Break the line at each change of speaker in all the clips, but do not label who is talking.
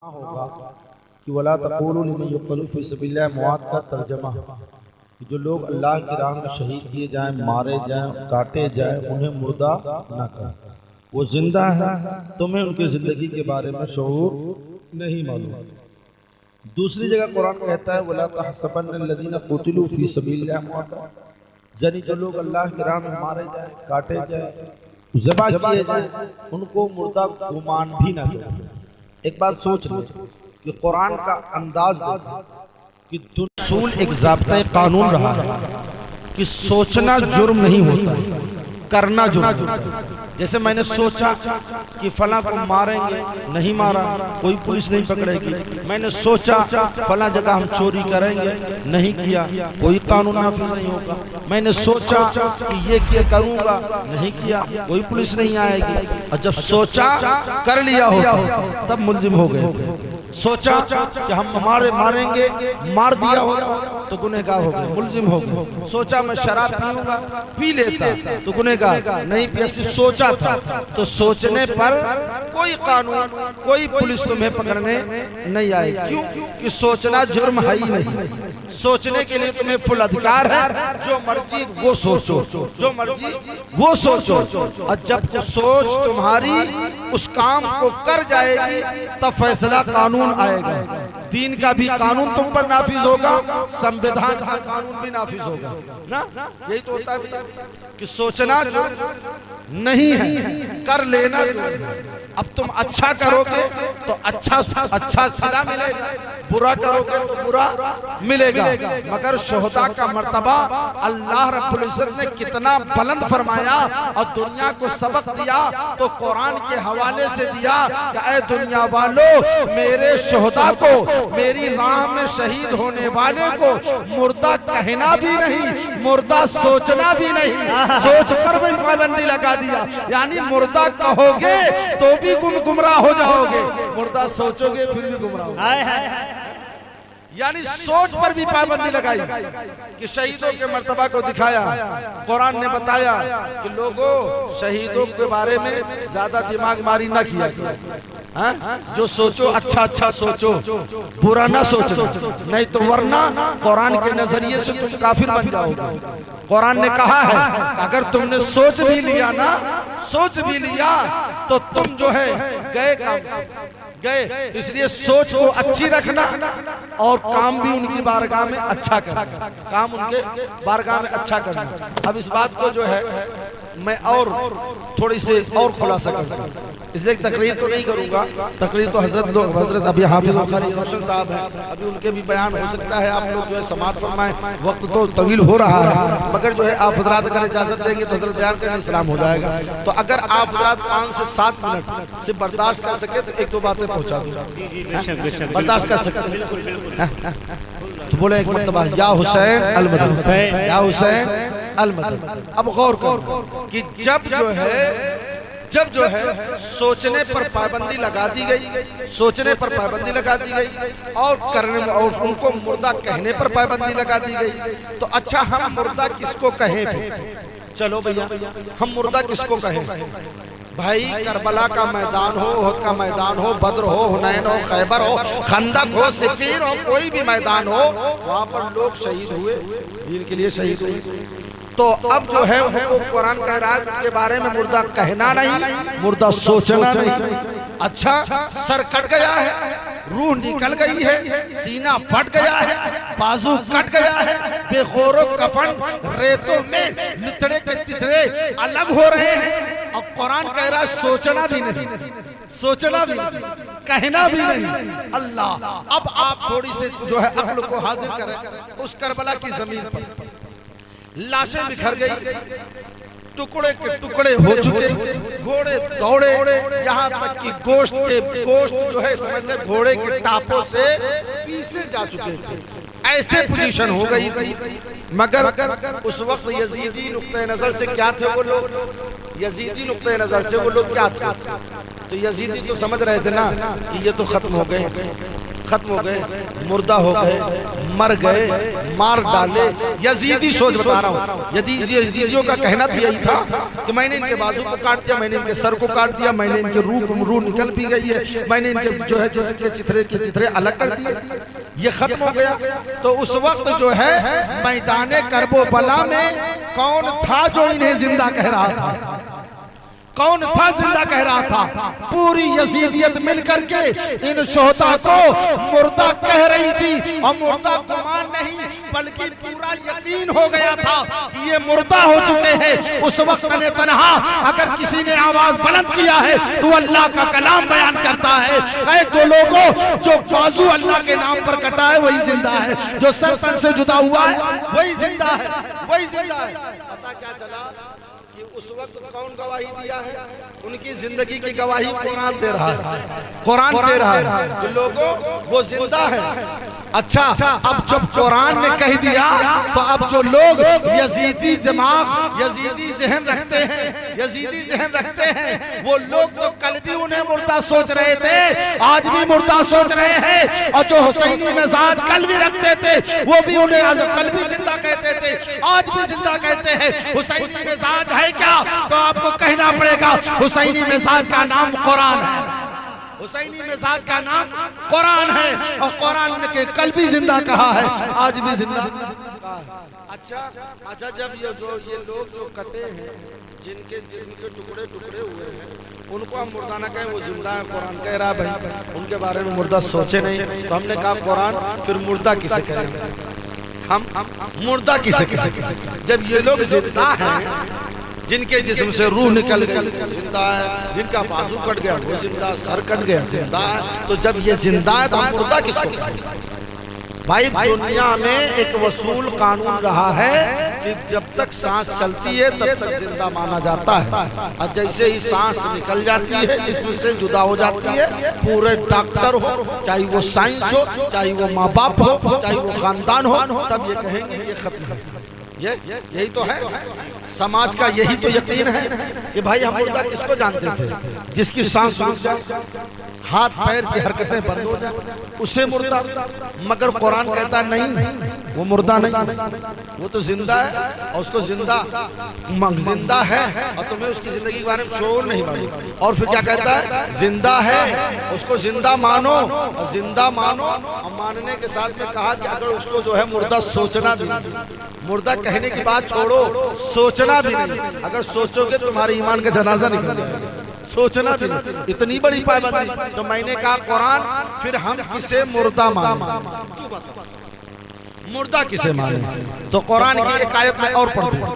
होगा कि वला तक़ूलू लिमन युक़्तलू फ़ी सबिलिल्लाह मौत का तर्जमा कि जो लोग अल्लाह की राह में शहीद किए जाएं, मारे जाएं, काटे जाएं, उन्हें मुर्दा न कर, वो जिंदा है, तुम्हें उनकी ज़िंदगी के बारे में शऊर नहीं मालूम। दूसरी जगह कुरान कहता है वला तहसबन्नल्लज़ीना क़ुतिलू फ़ी सबिलिल्लाह मौता, यानी जो लोग अल्लाह की राह में मारे जाएं, काटे जाएं, ज़बह किए जाएं, उनको मुर्दा गुमान भी न करो। एक बात सोच लो कि कुरान का अंदाज देखो कि दुसूल एक ज़ाब्ता कानून रहा है कि सोचना जुर्म नहीं होता, करना जुर्म होता है। जैसे मैंने सोचा कि फला को मारेंगे, नहीं मारा, कोई पुलिस नहीं पकड़ेगी। मैंने सोचा फला जगह हम चोरी करेंगे, नहीं किया, कोई कानून नाफिज नहीं होगा। मैंने सोचा कि ये करूंगा, नहीं किया, कोई पुलिस नहीं आएगी। और जब सोचा कर लिया हो तब मुल्जिम हो गए। सोचा कि हम मारेंगे, मार दिया हो तो गुनहगार हो गए, मुल्जिम हो गए। सोचा मैं शराब पीऊंगा, पी लेता तो गुनहगार, नहीं पिया, सिर्फ सोचा था। तो सोचने पर कोई कानून, कोई पुलिस तुम्हें पकड़ने नहीं आएगी। क्यों? कि सोचना जुर्म है ही नहीं। सोचने के लिए तुम्हें फुल अधिकार है, जो मर्जी वो सोचो, जो मर्जी वो सोचो। और जब सोच तुम्हारी उस काम को कर जाएगी तब फैसला कानून आएगा। दीन का भी कानून तुम पर नाफिज होगा, संविधान का कानून भी नाफिज होगा ना। यही तो होता है कि सोचना जो नहीं है, कर लेना। अब तुम अच्छा करोगे तो अच्छा सिला मिलेगा, बुरा करोगे तो बुरा मिलेगा। मगर शोहदा का मर्तबा अल्लाह रब्बुल इज्जत ने कितना बुलंद फरमाया और दुनिया को सबक दिया तो कुरान के हवाले से दिया कि ऐ दुनिया वालों, मेरे शोहदा को, मेरी राह में शहीद होने वाले को मुर्दा कहना भी नहीं, मुर्दा सोचना भी नहीं। सोच पर भी पाबंदी लगा दिया, यानी मुर्दा कहोगे तो भी गुमराह हो जाओगे, मुर्दा सोचोगे फिर भी गुमराह हो। यानी सोच पर भी पाबंदी लगाई कि शहीदों के मर्तबा को दिखाया। कुरान ने बताया कि लोगों, शहीदों के बारे में ज्यादा दिमाग मारी ना किया, जो सोचो अच्छा सोचो, बुरा ना सोचो, नहीं तो वरना कुरान के नजरिए से तुम काफिर बन जाओगे। कुरान ने कहा है अगर तुमने सोच भी लिया ना, सोच भी लिया तो तुम जो है गए काम से गए। इसलिए सोच को अच्छी रखना और काम भी उनकी बारगाह में अच्छा करना, काम उनके बारगाह में अच्छा करना। अब इस बात को जो है मैं और थोड़ी से और खुलासा करूंगा, इसलिए तकरीर तो नहीं करूंगा। तकरीर तो हजरत अभी हाफिज रोशन साहब हैं, अभी उनके भी बयान हो सकता है, आप लोग जो है समाप्त फरमाएं। वक्त तो तवील हो रहा है, मगर जो है आप हजरात अगर इजाजत देंगे तो हजरत बयान करने सलाम हो जाएगा। तो अगर आप हजरात 5 से 7 मिनट से बर्दाश्त कर सके तो 1-2 बातें पहुंचा दूंगा, बर्दाश्त कर सके तो बोले एक मरतबा या हुसैन अलमदद, या हुसैन अलमदद। अब गौर करो कि जब जो है सोचने पर पाबंदी लगा दी गई, सोचने पर पाबंदी लगा दी गई और करने और उनको मुर्दा कहने पर पाबंदी लगा दी गई, तो अच्छा हम मुर्दा किसको कहें? चलो भैया, हम मुर्दा किसको कहें? भाई करबला का मैदान हो, उहद का मैदान हो, बद्र हो, हुनैन हो, खैबर हो, खंदक हो, सिफीन हो, कोई भी मैदान हो, वहाँ पर लोग शहीद हुए, दीन के लिए शहीद हुए। तो अब जो है उनको कुरान कह रहा है के बारे में मुर्दा कहना नहीं, मुर्दा सोचना नहीं। अच्छा, सर कट गया है, रूह निकल गई है, सीना फट गया है, बाजू कट गया है, बेखौरो कफन रेतों में लिथड़े के तिथड़े अलग हो रहे हैं और कुरान कह रहा है सोचना भी नहीं, सोचना भी नहीं, कहना भी नहीं। अल्लाह, अब आप थोड़ी से जो है अक्ल को हाजिर करें। उस करबला की जमीन पर लाशें बिखर गई, टुकड़े के टुकड़े हो चुके, घोड़े दौड़े, यहाँ तक कि गोश्त जो है समझ ले घोड़े के टापों से पीसे जा चुके थे, ऐसे पोजीशन हो गई थी। मगर उस वक्त यजीदी नुक्ते नजर से क्या थे वो लोग? यजीदी नुक्ते नजर से वो लोग क्या थे? तो यजीदी तो समझ रहे थे ना कि ये तो खत्म हो गए, खत्म हो गए, मुर्दा हो गए, मर गए, मार डाले। यजीदी सोच बता रहा हूँ, यजीदियों का कहना भी यही था कि मैंने इनके बाजू को काट दिया, मैंने इनके सर को काट दिया, मैंने इनके रूह निकल भी गई है, मैंने इनके जो है जिसके चिथरे अलग कर दिए, ये खत्म हो गया। तो उस वक्त जो है मैदाने करबला में कौन था जो इन्हें जिंदा कह रहा था? कौन था जिंदा कह रहा था? पूरी यजीदियत मिलकर के इन शोहदा को मुर्दा कह रही थी, और मुर्दा गुमान नहीं बल्कि पूरा यकीन हो गया था कि ये मुर्दा हो चुके हैं। उस वक्त ने तन्हा अगर किसी ने आवाज बुलंद किया है तो अल्लाह का कलाम बयान करता है, जो लोगों जो बाजू अल्लाह के नाम पर कटा है वही जिंदा है, जो सर तन से जुदा हुआ है वही जिंदा है, वही जिंदा है। पता क्या चला कि उस वक्त कौन गवाही दिया है? उनकी जिंदगी की गवाही कुरान दे रहा है, कुरान दे रहा है। जो लोगों वो जिंदा है। अच्छा, अब जब कुरान ने कह दिया तो अब जो लोग यजीदी दिमाग, यजीदी जहन रखते हैं, यजीदी जहन रखते हैं, वो लोग तो कल भी उन्हें मुर्दा सोच रहे थे, आज भी मुर्दा सोच रहे हैं। और जो हुसैनी मिजाज कल भी रखते थे वो भी उन्हें कल भी जिंदा कहते थे, आज भी जिंदा कहते हैं। हुसैनी मिजाज है क्या? तो आपको कहना पड़ेगा हुसैनी मिजाज का नाम कुरान है, हुसैनी मिजाज का नाम कुरान है, और कुरान ने कल भी जिंदा कहा है, आज भी जिंदा। अच्छा, जब ये लोग जो कटे हैं, जिनके जिस्म के टुकड़े टुकड़े हुए हैं, उनको हम मुर्दा ना कहें, वो जिंदा है। कुरान कह रहा है भाई उनके बारे में मुर्दा सोचे नहीं, तो हमने कहा कुरान फिर मुर्दा किसे कहेंगे? हम मुर्दा किसे कहेंगे? जब ये लोग जिंदा हैं, जिनके जिस्म से रूह निकल गई जिंदा है, जिनका बाजू कट गया वो जिंदा, सर कट गया जिंदा है, तो जब ये जिंदा है तो हम मुर्दा किसको कहेंगे? भाई दुनिया में एक वसूल कानून रहा है कि जब तक सांस चलती है तब तक जिंदा माना जाता है, और जैसे ही सांस निकल जाती है इसमें से जुदा हो जाती है, पूरे डॉक्टर हो, चाहे वो साइंस हो, चाहे वो माँ बाप हो, चाहे वो खानदान हो, सब ये कहेंगे ये खत्म है। यही तो है समाज का, यही तो यकीन है कि भाई हम मुर्दा किसको जानते थे? जिसकी सांस रुक जाए, हाथ पैर की हरकतें बंद हो जाए, उसे मुर्दा। मगर कुरान कहता नहीं, वो मुर्दा नहीं, वो तो जिंदा है, और उसको जिंदा है, और तुम्हें उसकी जिंदगी के बारे में शोर नहीं मालूम। और फिर क्या कहता है? जिंदा है, उसको जिंदा मानो, और जिंदा मानो, और मानने के साथ में कहा कि अगर उसको जो है मुर्दा सोचना भी, मुर्दा कहने की बात छोड़ो, सोचना भी नहीं, अगर सोचोगे तुम्हारे ईमान का जनाजा निकल जाएगा, सोचना भी नहीं। इतनी बड़ी पाबंदी। तो मैंने कहा कुरान फिर हम किसे मुर्दा माने? मुर्दा किसे माने? तो कुरान की एक आयत में और पढ़ दूं,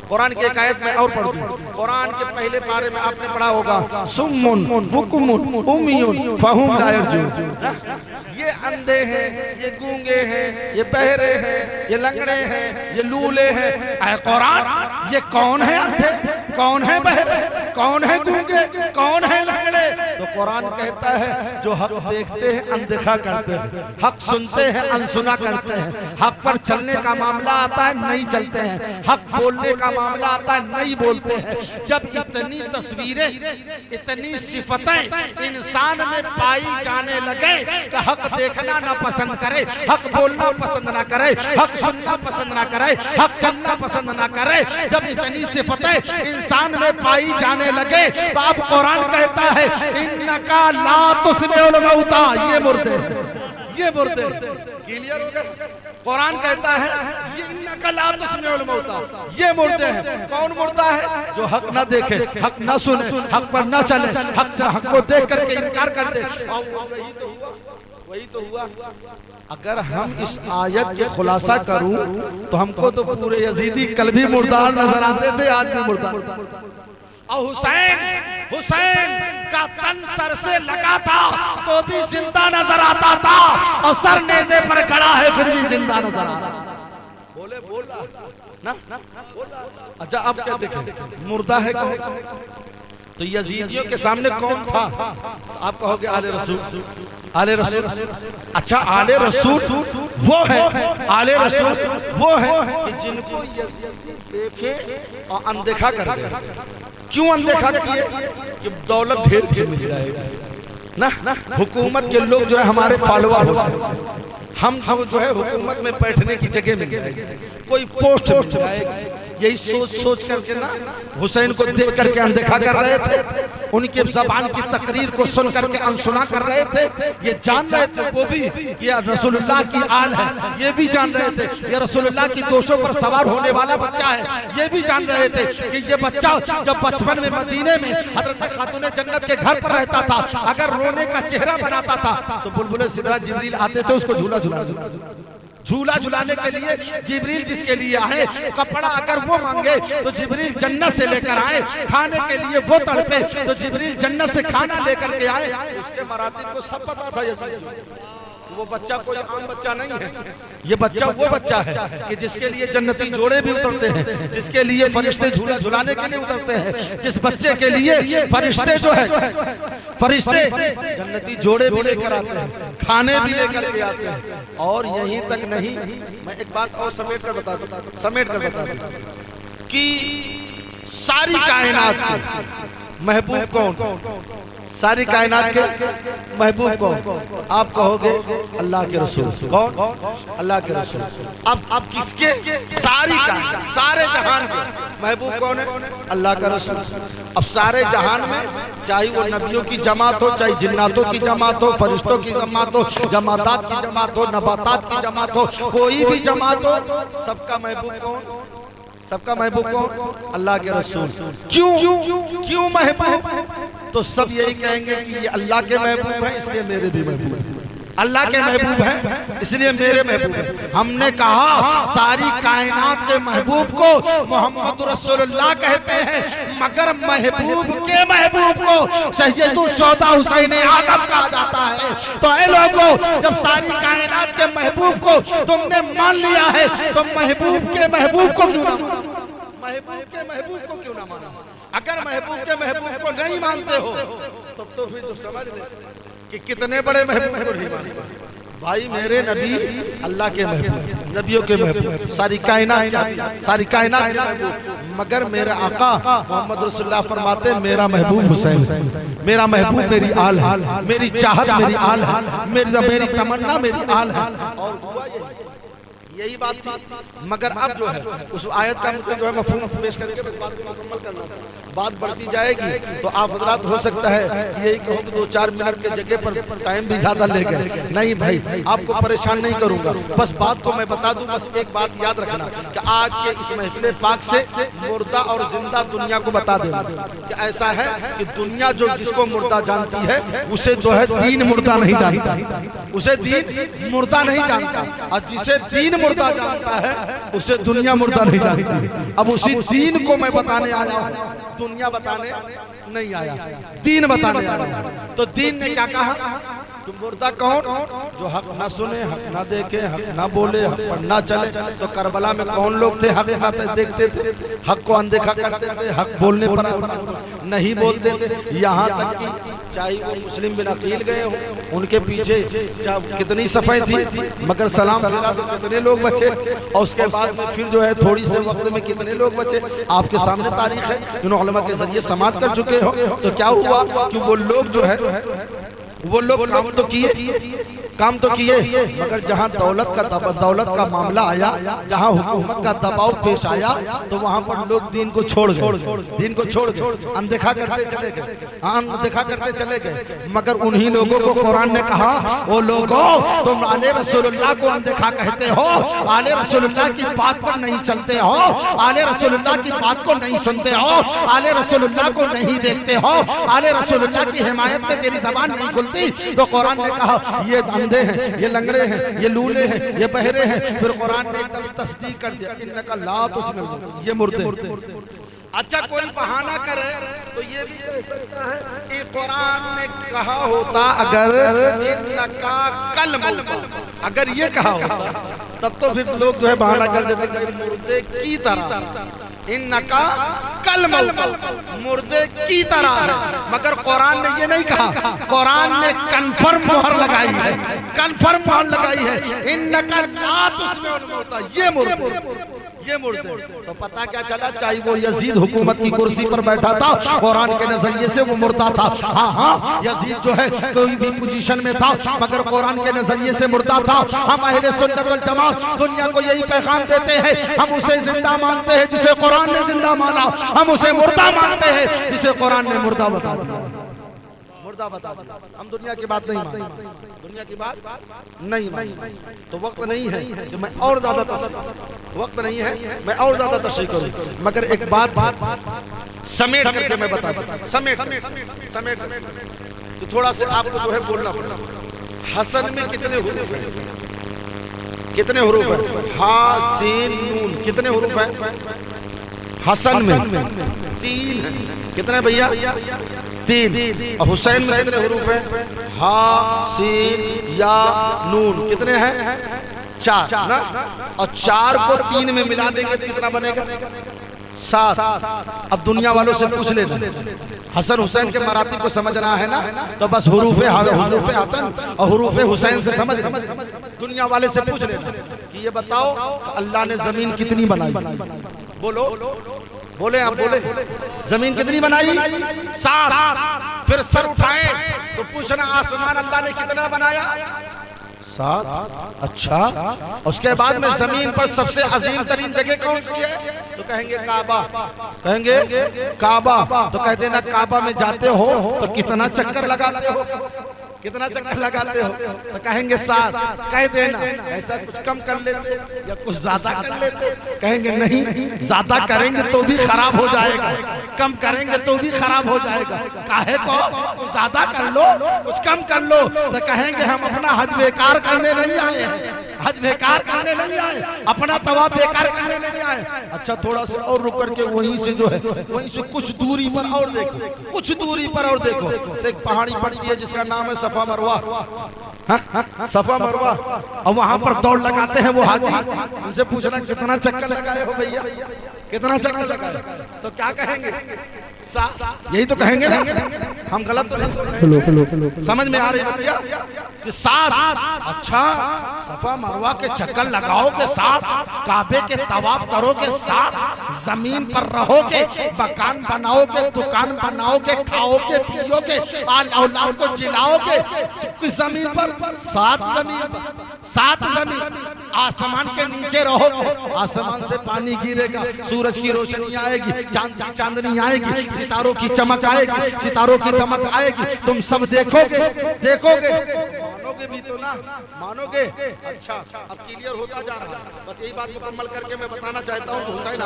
कुरान की एक आयत में और पढ़ दूं। कुरान के पहले पारे में आपने पढ़ा होगा, सुम्मुन बुकुमुन उम्मियुन फहुम ला यरजून। ये अंधे हैं, ये गूंगे हैं, ये बहरे हैं, ये लंगड़े हैं, ये लूले हैं। ऐ कुरान, ये कौन है अंधे, कौन है बहरे, कौन है गूंगे, कौन है लंगड़े? तो कुरान कहता है जो हक देखते हैं अनदेखा करते हैं, हक सुनते हैं अनसुना करते हैं, हक पर चलने का मामला आता है नहीं चलते हैं, हक बोलने का मामला आता है नहीं बोलते हैं। जब इतनी तस्वीरें, इतनी सिफतें इंसान में पाई जाने लगे कि हक देखना ना पसंद करे, हक बोलना पसंद ना करे, हक सुनना पसंद ना करे, हक चलना पसंद ना करे, जब इतनी सिफतें इंसान में पाई जाने लगे तो अब कुरान कहता है इन्नका ला तुस्मिउल मौता, ये मुर्दे, ये मुर्दे। क्लियर हो गया? कुरान कहता है ये इन्नका ला तुस्मिउल मौता, ये मुर्दे हैं। कौन मुर्दा है? जो हक ना देखे, हक ना सुने, हक पर ना चले, हक से हक को देख करके इनकार कर दे। वही तो हुआ। अगर हम इस आयत के खुलासा करूं तो हमको तो पूरे यजीदी कल भी मुर्दार नजर आते थे, आज भी मुर्दार। और हुसैन का तन सर से लगा था तो भी जिंदा नजर आता था, और सर नेज़े पर खड़ा है फिर भी जिंदा नजर आ रहा। बोले बोला ना। अच्छा अब क्या देखें, मुर्दा है कौन? तो यजीदियों के सामने कौन था? आप कहोगे आले रसूल, आले रसूल। अच्छा आले रसूल वो है, आले रसूल वो है कि जिनको यजीदी देखे और अनदेखा कर दे। क्यों अनदेखा किए? कि दौलत ढेर मिल जाएगा, ना हुकूमत के लोग जो है हमारे फॉलोअर होते हैं, हम जो है हुकूमत में बैठने की जगह मिल जाएगी, कोई पोस्ट मिल जाएगी, यही सोच सोच करके ना हुसैन को देख करके अनदेखा कर रहे थे, उनके जबान की तकरीर को सुन करके अनसुना कर रहे थे। ये जान रहे थे वो भी कि ये रसूलुल्लाह की आल है, ये भी जान रहे थे ये रसूलुल्लाह की दोषों पर सवार होने वाला बच्चा है, ये भी जान रहे थे कि ये बच्चा जब बचपन में मदीने में हजरत खातून जन्नत के घर पर रहता था, अगर रोने का चेहरा बनाता था तो बुलबुल सिदरा जिब्रील आते थे उसको झूला झुलाने के लिए। जिब्रील जिसके लिए आए, कपड़ा अगर वो मांगे तो जिब्रील जन्नत से लेकर आए, खाने के लिए वो तड़पे तो जिब्रील जन्नत से खाना लेकर के आए। उसके मरातिब को सब पता था। ये वो बच्चा कोई आम बच्चा नहीं है, ये बच्चा वो बच्चा है कि जिसके लिए जन्नती जोड़े भी उतरते हैं, जिसके लिए फरिश्ते झूला झुलाने के लिए उतरते हैं, जिस बच्चे के लिए फरिश्ते जो है फरिश्ते जन्नती जोड़े भी लेकर आते हैं, खाने भी लेकर के आते हैं। और यहीं तक नहीं, मैं एक बात और समेट कर बता दूं कि सारी कायनात के महबूब कौन, सारी कायनात के महबूब कौन? आप कहोगे अल्लाह के रसूल। कौन? अल्लाह के रसूल। अब किसके? सारी कायनात, सारे जहान के महबूब कौन है? अल्लाह का रसूल। अब सारे जहान में चाहे वो नबियों की जमात हो, चाहे जिन्नातों की जमात हो, फरिश्तों की जमात हो, जमातात की जमात हो, नबातात की जमात हो, कोई भी जमात हो, सबका महबूब कौन? सबका महबूब कौन? अल्लाह के रसूल। क्यों महबूब? तो सब यही कहेंगे कि ये अल्लाह के महबूब हैं इसलिए मेरे भी महबूब हैं, अल्लाह के महबूब हैं इसलिए मेरे महबूब हैं। हमने कहा सारी कायनात के महबूब को मोहम्मद रसूलुल्लाह कहते हैं, मगर महबूब के महबूब को सैयदुश्शुहदा हुसैन आज़म कहा जाता है। तो ऐ लोगों, जब सारी कायनात के महबूब को तुमने मान लिया है तो महबूब के महबूब को क्यों ना मानो? महबूब के महबूब को क्यों ना मानो? अगर महबूब के महबूब को नहीं मानते हो तब तो फिर तो समझ ले कि कितने बड़े महबूब को नहीं मानते। भाई मेरे नबी अल्लाह के महबूब, नबियों के महबूब, सारी कायनात के महबूब, मगर मेरे आका मोहम्मद रसूलुल्लाह फरमाते मेरा महबूब हुसैन, मेरा महबूब मेरी आल है, मेरी चाहत मेरी आल है, मेरी तमन्ना मेरी आल है। और यही बात थी। मगर अब जो है उस आयत का मतलब जो है मफहूम पेश करके बात को मुकम्मल करना था। बात बढ़ती जाएगी तो आप हजरात हो सकता है यही कहो कि 2-4 मिनट की जगह पर टाइम भी ज्यादा ले गए। नहीं भाई, आपको परेशान नहीं करूंगा, बस बात को मैं बता दूं। बस एक बात याद रखना कि आज के इस महफिल पाक से मुर्दा और जिंदा दुनिया को बता देना कि ऐसा है कि दुनिया जो जिसको मुर्दा जानती है उसे जो है दीन मुर्दा नहीं जानता, उसे दीन मुर्दा नहीं जानता, और जिसे दीन मुर्दा जानता है उसे दुनिया मुर्दा नहीं जानती। अब उसी दीन को मैं बताने आया हूं, दुनिया बताने नहीं आया, दीन बताने आया। तो दीन ने क्या कहा? तो मुर्दा कौन? जो हक ना सुने, हक ना देखे, हक ना बोले, हक पर ना चले। तो करबला में कौन लोग थे हक ना देखते थे, हक को अनदेखा करते थे, हक बोलने पर नहीं बोलते थे। यहाँ तक कि चाहे वो मुस्लिम बिन अकील गए हो, उनके पीछे कितनी सफाई थी, मगर सलाम फिरा तो कितने लोग बचे, और उसके बाद में फिर जो है थोड़ी से वक्त में कितने लोग बचे। आपके सामने तारीख है, इन उलमा के जरिए समाप्त कर चुके हो। तो क्या हुआ कि वो लोग जो है वो लोग काम तो किए, मगर जहाँ दौलत का मामला आया, जहाँ हुकूमत का दबाव पेश आया, तो वहाँ पर लोग दीन को छोड़ गए, अनदेखा करते चले गए। मगर उन्हीं लोगों को कुरान ने कहा, ओ लोगों तुम आले रसूलुल्लाह को अनदेखा कहते हो, आले रसूलुल्लाह की बात पर नहीं चलते हो, आले रसूलुल्लाह की बात को नहीं सुनते हो, आले रसूलुल्लाह को नहीं देखते हो, आले रसूलुल्लाह की हिमायत में तेरी जबान नहीं खुलती। तो कुरान ने कहा ये अंधे हैं, ये लंगड़े हैं, ये लूले हैं, ये बहरे हैं। फिर कुरान ने एकदम तस्दीक कर दिया, इन्नका ला तुस्मिउ, ये मुर्दे। अच्छा कोई बहाना करे तो ये भी हो सकता है कि कुरान ने कहा होता अगर इन्नका कल मौता, अगर ये कहा होता तब तो फिर लोग जो है बहाना कर देते कि मुर्दे की तरह, इन्नका कल मौता, मुर्दे की तरह है। मगर कुरान ने ये नहीं कहा, कुरान ने कन्फर्म मोहर लगाई है, कन्फर्म मोहर लगाई है, इन्नका ला तुस्मिउल मौता, ये मुर्दे, ये मुर्दे। तो पता क्या चला, चाहे वो यजीद हुकूमत की कुर्सी पर बैठा था, कुरान के नजरिए से वो मुर्दा था। हाँ हाँ, यजीद जो है कोई भी पोजीशन में था, मगर कुरान के नजरिए से मुर्दा था। हम अहले सुन्नत वल जमात दुनिया को यही पैगाम देते हैं, हम उसे जिंदा मानते हैं जिसे कुरान ने जिंदा माना, हम उसे मुर्दा मानते हैं जिसे कुरान ने मुर्दा बता दिया, मुर्दा बता दिया। हम दुनिया की बात नहीं मानते, दुनिया की बात नहीं मानते। तो वक्त नहीं है कि मैं और ज्यादा वक्त नहीं है मैं और ज्यादा तशरीह करूं, मगर एक बात समेट करके मैं बता दूं, समेट तो थोड़ा से आपको जो है बोलना पड़ेगा। हसन में कितने हुरूफ हैं? कितने हुरूफ हैं? हा सीन नून कितने हुरूफ हैं? हसन में 3 है। कितने भैया? 3। और हुसैन में कितने हुरूफ हैं? हा सीन या नून कितने हैं? 4 ना। और 4 को 3 में मिला देंगे तो कितना बनेगा? 7। अब दुनिया वालों से पूछ लेना, हसन हुसैन के मरातिब को समझना है ना, तो बस हुरूफ हसन और हुरूफ हुसैन से समझ। दुनिया वाले से पूछ लेना कि ये बताओ अल्लाह ने जमीन कितनी बनाई? बोलो, बोले आप बोले, जमीन कितनी बनाई? 7। फिर सर उठाए तो पूछना आसमान अल्लाह ने कितना बनाया? 7। अच्छा, उसके बाद में जमीन पर सबसे अजीम तरीन जगह कौन सी है? तो कहेंगे काबा, कहेंगे काबा। तो कह देना काबा में जाते हो तो कितना चक्कर लगाते हो? कितना चक्कर लगाते हो? तो कहेंगे 7। कह देना ऐसा कुछ कम कर लेते या कुछ ज्यादा कर लेते? कहेंगे नहीं, ज्यादा करेंगे तो भी खराब हो जाएगा, कम करेंगे तो भी खराब हो जाएगा। काहे को? कुछ ज्यादा कर लो, कुछ कम कर लो। तो कहेंगे हम अपना हज बेकार करने नहीं आए हैं, हज बेकार करने नहीं आए, अपना तवाफ बेकार करने नहीं आए। अच्छा, थोड़ा सा और रुक करके वहीं से जो है वहीं से कुछ दूरी पर और देखो, कुछ दूरी पर और देखो, एक पहाड़ी पड़ती है जिसका नाम है सफा मरवा। सफा मरवा, और वहां पर दौड़ लगाते हैं वो हाजी। उनसे पूछना कितना चक्कर लगाए हो भैया, कितना चक्कर लगाए? तो क्या कहेंगे? यही तो कहेंगे ना, हम गलत तो नहीं? समझ में आ रही है भैया कि 7। अच्छा, सफा मरवा के चक्कर लगाओगे 7, काबे के तवाफ करोगे 7, जमीन पर रहोगे, मकान बनाओगे, दुकान बनाओगे, खाओगे पियोगे, औलाद को जिलाओगे किस जमीन पर? 7 जमीन पर, 7 जमीन। आसमान के नीचे रहोगे, आसमान से पानी गिरेगा, सूरज की रोशनी आएगी, चांद की चांदनी आएगी, सितारों की चमक आएगी, सितारों की चमक आएगी, तुम सब देखोगे, देखोगे, मानोगे भी तो ना, मानोगे? अच्छा, अब क्लियर होता जा रहा है। बस यही बात मुकम्मल करके मैं बताना चाहता हूँ, हुसैन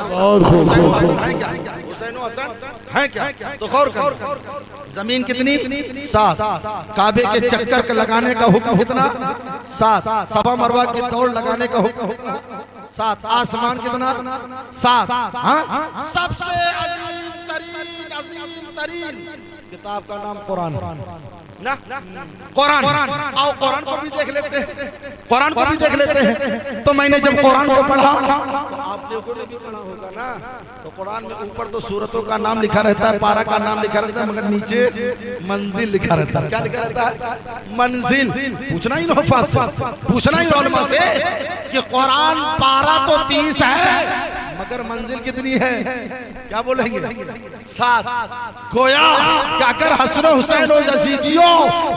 है क्या? हुसैन हसन है क्या? तो गौर करो, जमीन कितनी? 7। काबे के चक्कर लगाने का हुक्म कितना? 7। सफा मरवा की दौड़ लगाने का हुक्म कितना? 7। आसमान कितना? 7। हाँ, सबसे अजीम तरीन किताब का नाम कुरान ना, कुरान। आओ कुरान को भी देख लेते हैं, कुरान को भी देख लेते हैं। तो मैंने जब कुरान को पढ़ा, तो आप लोगों ने भी पढ़ा होगा ना, तो कुरान में ऊपर तो सूरतों का नाम लिखा रहता है, पारा का नाम लिखा रहता है, मगर नीचे मंजिल लिखा रहता है। क्या लिखा रहता है? मंजिल। पूछना ही उलमा से, पूछना ही उलमा से कि कुरान पारा तो 30 है, मगर मंजिल कितनी है? क्या बोलेंगे? 7। गोया कि अगर हसन हुसैन और यजीदियों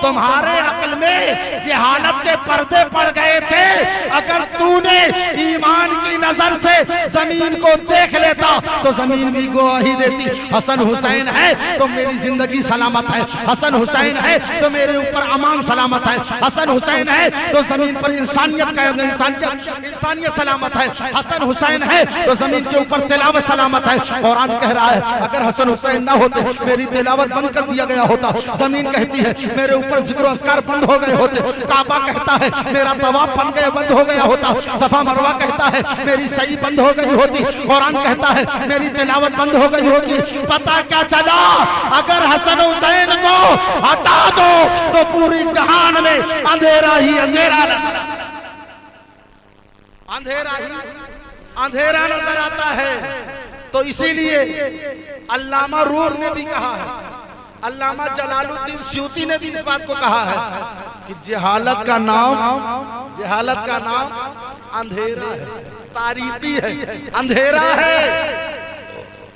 तुम्हारे अक्ल में ये हालत के पर्दे पड़ गए थे, अगर तूने ईमान की नजर से जमीन को देख लेता तो जमीन भी गवाही देती, हसन हुसैन है तो मेरी जिंदगी सलामत है, हसन हुसैन है तो मेरे ऊपर अमान सलामत है, हसन हुसैन है तो जमीन पर इंसानियत का इंसानियत सलामत है, हसन हुसैन है तो जमीन के ऊपर तिलावत सलामत है। कुरान कह रहा है अगर हसन हुसैन ना होते मेरी तिलावत बंद कर दिया गया होता, जमीन कहती है मेरे ऊपर जिक्र अस्कार बंद हो गए होते, काबा कहता है मेरा तवाफ बंद हो गया होता, सफा मरवा कहता है मेरी सही बंद हो गई होती, कुरान कहता है मेरी तिलावत बंद हो गई होती। पता क्या चला? अगर हसन हुसैन को हटा दो तो पूरी जहान में अंधेरा ही अंधेरा, अंधेरा ही अंधेरा नजर आता है। तो इसीलिए अल्लामा रूम ने भी कहा है, अल्लामा जलालुद्दीन स्यूती ने भी इस बात को कहा है कि जहालत का नाम अंधेरा है। तारीकी है, अंधेरा है।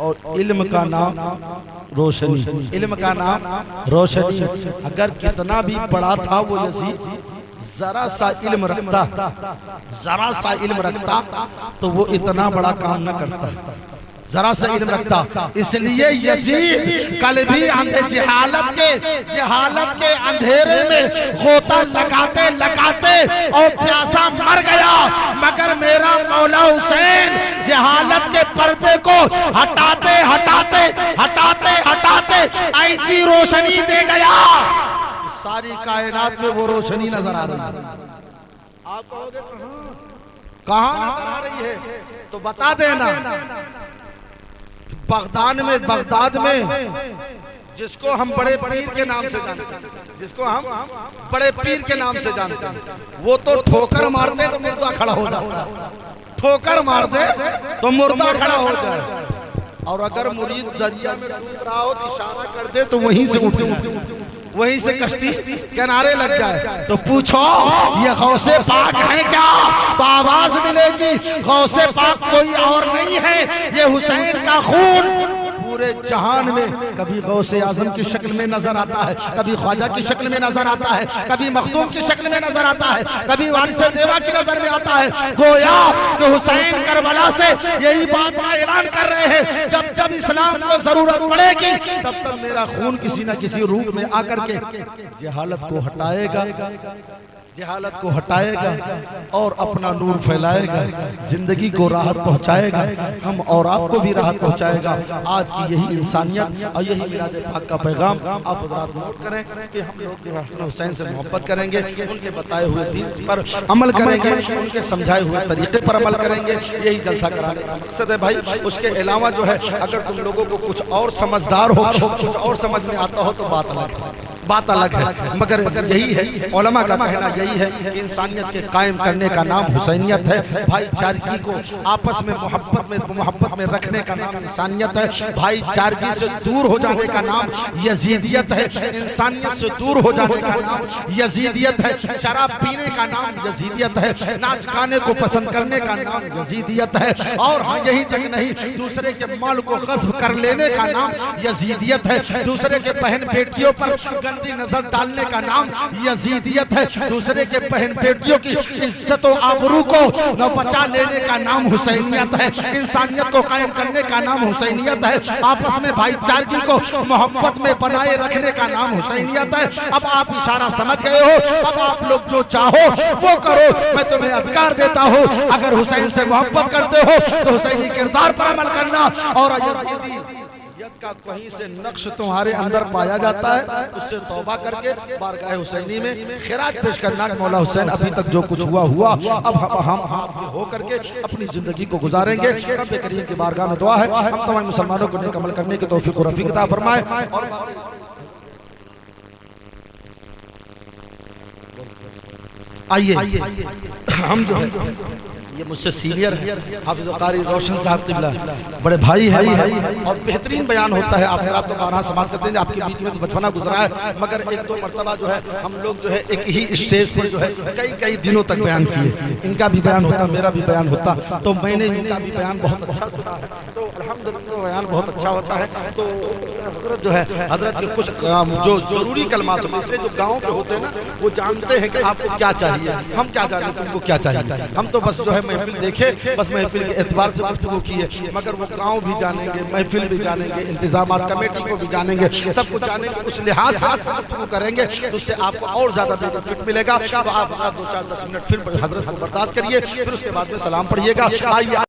और इल्म का नाम रोशनी, इल्म का नाम रोशनी। अगर कितना भी पढ़ा था वो यजीद, जरा सा इल्म रखता, जरा सा इल्म रखता तो वो इतना बड़ा काम न करता, जरा सा इल्म रखता। इसलिए यजीद कल भी जहालत के अंधेरे में गोता लगाते लगाते और प्यासा मर गया, मगर मेरा मौला हुसैन जहालत के पर्दे को हटाते हटाते हटाते हटाते ऐसी रोशनी दे गया, सारी कायनात में वो रोशनी नजर आ रही है। आप कहोगे कहां नजर आ रही है, तो बता देना। बगदाद में जिसको हम बड़े पीर के नाम से जानते हैं, जिसको हम बड़े पीर के नाम से जानते हैं, वो तो ठोकर मारते तो मुर्दा खड़ा हो जाता, ठोकर मार दे तो मुर्दा खड़ा हो जाए। और अगर मुरीद दरिया में डूब रहा हो तो इशारा कर दे तो वहीं से उठ, वहीं से कश्ती किनारे लग जाए। तो पूछो ये गौसे पाक है क्या, तो आवाज मिलेगी गौसे पाक कोई और नहीं है, ये हुसैन का खून पूरे जहान में कभी गौसे आजम की शक्ल में नजर आता है, कभी ख्वाजा की शक्ल में नजर आता है, कभी मखदूम की शक्ल में नजर आता है, कभी वारिस देवा की नजर में आता है। गोया कि हुसैन करबला से यही बात का ऐलान कर रहे हैं, जब जब इस्लाम को जरूरत पड़ेगी तब तब मेरा खून किसी न किसी रूप में आकर के जहालत को हटाएगा, जहालत को हटाएगा और अपना नूर फैलाएगा, जिंदगी को राहत पहुंचाएगा, हम और आपको भी राहत पहुंचाएगा। आज की यही इंसानियत और यही मिलाद पाक का पैगाम आप हज़रात नोट करें कि हम लोग हुसैन से मोहब्बत करेंगे, उनके बताए हुए दीन पर अमल करेंगे, उनके समझाए हुए तरीके पर अमल करेंगे, यही जलसा कराने का मकसद है भाई। उसके अलावा जो है अगर तुम लोगों को कुछ और समझदार हो, कुछ और समझ में आता हो तो बात अलग है, मगर यही है उलमा का कहना, यही है कि इंसानियत के कायम करने का नाम हुसैनियत है। भाईचारगी को आपस में मोहब्बत में रखने का नाम इंसानियत है। भाईचारगी से दूर हो जाने का नाम यजीदियत है, इंसानियत से दूर हो जाने का नाम यजीदियत है। शराब पीने का नाम यजीदियत है, नाच गाने को पसंद करने का नाम यजीदियत है। और हाँ यही तक नहीं, दूसरे के माल को गस्ब कर लेने का नाम यजीदियत है। दूसरे के बहन बेटियों पर नजर डालने का नाम यजीदियत है। दूसरे के बहन बेटियों की इज्जत और आबरू को न बचा लेने का नाम हुसैनियत है। इंसानियत को कायम करने का नाम हुसैनियत है। आपस में भाईचारगी को मोहब्बत में बनाए रखने का नाम हुसैनियत है। अब आप इशारा समझ गए हो, अब आप लोग जो चाहो वो करो, मैं तुम्हें अधिकार देता हूँ। अगर हुसैन से मोहब्बत करते हो तो हुसैनी किरदार पर अमल करना, और का कहीं से नक्श तुम्हारे अंदर पाया जाता है उससे तौबा करके बारगाह हुसैनी में खिराज पेश करना। मौला हुसैन अभी तक जो कुछ हुआ अब हम हो करके अपनी जिंदगी को गुजारेंगे। रब करीम की बारगाह में दुआ है हम तमाम मुसलमानों को नेक अमल करने की तौफीक और रफीक अता फरमाए। आइए हम जो ये मुझसे सीनियर है हाफिज़ कारी रोशन साहब किबला, बड़े भाई हैं और बेहतरीन बयान होता है। आप रात को 12 समाज करते हैं, आपके बीच में तो बचपना गुजरा है, मगर एक दो मरतबा जो है हम लोग जो है एक ही स्टेज पर जो है कई दिनों तक बयान किए। इनका भी बयान होता, मेरा भी बयान होता, तो मैंने इनका भी बयान बहुत अच्छा होता है, तो अल्हम्दुलिल्लाह बयान बहुत अच्छा होता है। तो हजरत जो है हजरत के कुछ जो जरूरी कलमात होते हैं, इसलिए जो गाँव के होते हैं ना वो जानते हैं कि आपको क्या चाहिए, हम क्या जाने तुमको क्या चाहिए। हम तो बस जो है महफिल देखे, बस महफिल के एतबार से गुफ्तगू की है, मगर वो गांव भी जानेंगे, महफिल भी जानेंगे, इंतजामात कमेटी को भी जानेंगे, सब कुछ जानेंगे, उस लिहाज से गुफ्तगू करेंगे तो उससे आपको और ज्यादा बेनिफिट मिलेगा। तो आप 2-4-10 मिनट फिर हजरत को बर्दाश्त करिए, फिर उसके बाद में सलाम पढ़िएगा। आइए